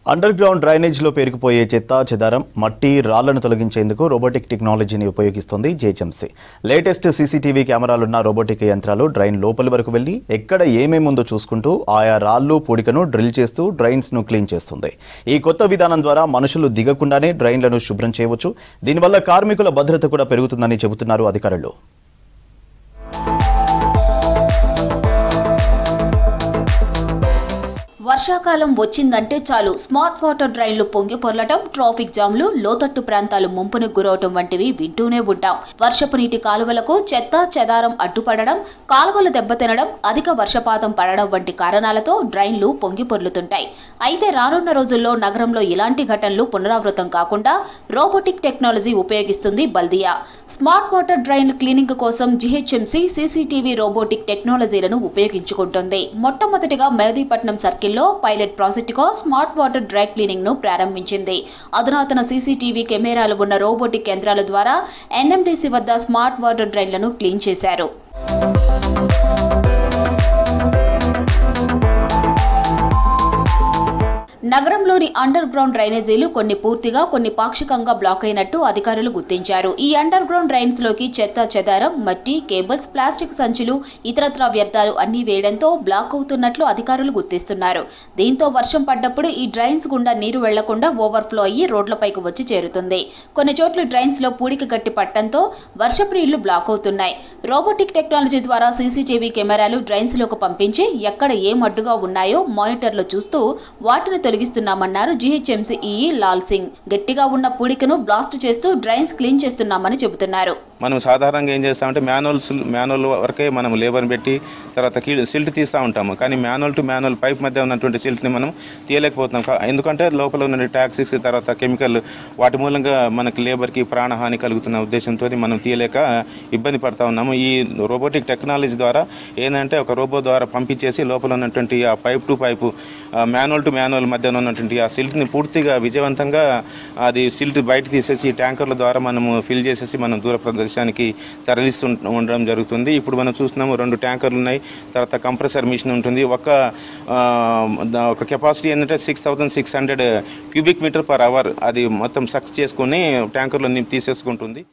Under ground డ్రైనేజ్లో పేరుకుపోయే చెత్త చెదారం మట్టి రాళ్లను తొలగించేందుకు రోబోటిక్ టెక్నాలజీని ఉపయోగిస్తుంది జీహెచ్ఎంసీ. లేటెస్ట్ సీసీటీవీ కెమెరాలున్న రోబోటిక్ యంత్రాలు డ్రైన్ లోపలి వరకు వెళ్లి ఎక్కడ ఏమేముందో చూసుకుంటూ ఆయా రాళ్లు పూడికను డ్రిల్ చేస్తూ డ్రైన్స్ను క్లీన్ చేస్తుంది. ఈ కొత్త విధానం ద్వారా మనుషులు దిగకుండానే డ్రైన్లను శుభ్రం చేయవచ్చు. దీనివల్ల కార్మికుల భద్రత కూడా పెరుగుతుందని చెబుతున్నారు అధికారులు. వర్షాకాలం వచ్చిందంటే చాలు స్మార్ట్ వాటర్ డ్రైన్లు పొంగి పొర్లటం, ట్రాఫిక్ జామ్లు, లోతట్టు ప్రాంతాలు ముంపును గురవటం వంటివి వింటూనే ఉంటాం. వర్షపు నీటి కాలువలకు చెత్త చెదారం అడ్డుపడడం, కాలువలు దెబ్బతినడం, అధిక వర్షపాతం పడడం వంటి కారణాలతో డ్రైన్లు పొంగి పొర్లుతుంటాయి. అయితే రానున్న రోజుల్లో నగరంలో ఇలాంటి ఘటనలు పునరావృతం కాకుండా రోబోటిక్ టెక్నాలజీ ఉపయోగిస్తుంది బల్దియా. స్మార్ట్ వాటర్ డ్రైన్ల క్లీనింగ్ కోసం జీహెచ్ఎంసీ సీసీటీవీ రోబోటిక్ టెక్నాలజీలను ఉపయోగించుకుంటోంది. మొట్టమొదటిగా మెహదీపట్నం సర్కిల్లో పైలట్ ప్రాజెక్టుగా స్మార్ట్ వాటర్ డ్రై క్లీనింగ్ ను ప్రారంభించింది. అధునాతన సీసీటీవీ కెమెరాలు ఉన్న రోబోటిక్ యంత్రాల ద్వారా ఎన్ఎండీసీ వద్ద స్మార్ట్ వాటర్ డ్రైన్లను క్లీన్ చేశారు. నగరంలోని అండర్ గ్రౌండ్ డ్రైనేజీలు కొన్ని పూర్తిగా, కొన్ని పాక్షికంగా బ్లాక్ అయినట్టు అధికారులు గుర్తించారు. ఈ అండర్ గ్రౌండ్ డ్రైన్స్ లోకి చెత్త చెదారం, మట్టి, కేబుల్స్, ప్లాస్టిక్ సంచులు, ఇతరత్రా వ్యర్థాలు అన్ని వేయడంతో బ్లాక్ అవుతున్నట్లు అధికారులు గుర్తిస్తున్నారు. దీంతో వర్షం పడ్డప్పుడు ఈ డ్రైన్స్ గుండా నీరు వెళ్లకుండా ఓవర్ఫ్లో అయ్యి రోడ్లపైకి వచ్చి చేరుతుంది. కొన్ని చోట్ల డ్రైన్స్ లో పూడిక గట్టి పట్టడంతో వర్షపు నీళ్లు బ్లాక్ అవుతున్నాయి. రోబోటిక్ టెక్నాలజీ ద్వారా సీసీటీవీ కెమెరాలు డ్రైన్స్ లోకి పంపించి ఎక్కడ ఏం అడ్డుగా ఉన్నాయో మానిటర్లో చూస్తూ వాటిని తొలగిస్తున్నామన్నారు జీహెచ్ఎంసీ ఈఈ లాల్ సింగ్. గట్టిగా ఉన్న పూడికను బ్లాస్ట్ చేస్తూ డ్రైన్స్ క్లీన్ చేస్తున్నామని చెబుతున్నారు. మనం సాధారణంగా ఏం చేస్తామంటే మాన్యువల్ వరకే మనం లేబర్ని పెట్టి తర్వాత సిల్ట్ తీస్తూ ఉంటాము. కానీ మాన్యువల్ టు మాన్యువల్ పైప్ మధ్య ఉన్నటువంటి సిల్ట్ని మనం తీయలేకపోతున్నాం. ఎందుకంటే లోపల ఉన్న టాక్సిక్స్ తర్వాత కెమికల్ వాటి మూలంగా మనకి లేబర్కి ప్రాణహాని కలుగుతున్న ఉద్దేశంతో మనం తీయలేక ఇబ్బంది పడుతూ ఉన్నాము. ఈ రోబోటిక్ టెక్నాలజీ ద్వారా ఏంటంటే ఒక రోబో ద్వారా పంపించేసి లోపల ఉన్నటువంటి ఆ pipe to pipe manual to manual మధ్య ఉన్నటువంటి ఆ సిల్ట్ని పూర్తిగా విజయవంతంగా అది సిల్ట్ బయట తీసేసి ట్యాంకర్ల ద్వారా మనము ఫిల్ చేసేసి మనం దూర ప్రదేశానికి తరలిస్తూ ఉండడం జరుగుతుంది. ఇప్పుడు మనం చూస్తున్నాము 2 ట్యాంకర్లు ఉన్నాయి, తర్వాత కంప్రెసర్ మిషన్ ఉంటుంది. ఒక కెపాసిటీ ఏంటంటే 6600 క్యూబిక్ మీటర్ పర్ అవర్ అది మొత్తం సక్ చేసుకుని ట్యాంకర్లో తీసేసుకుంటుంది.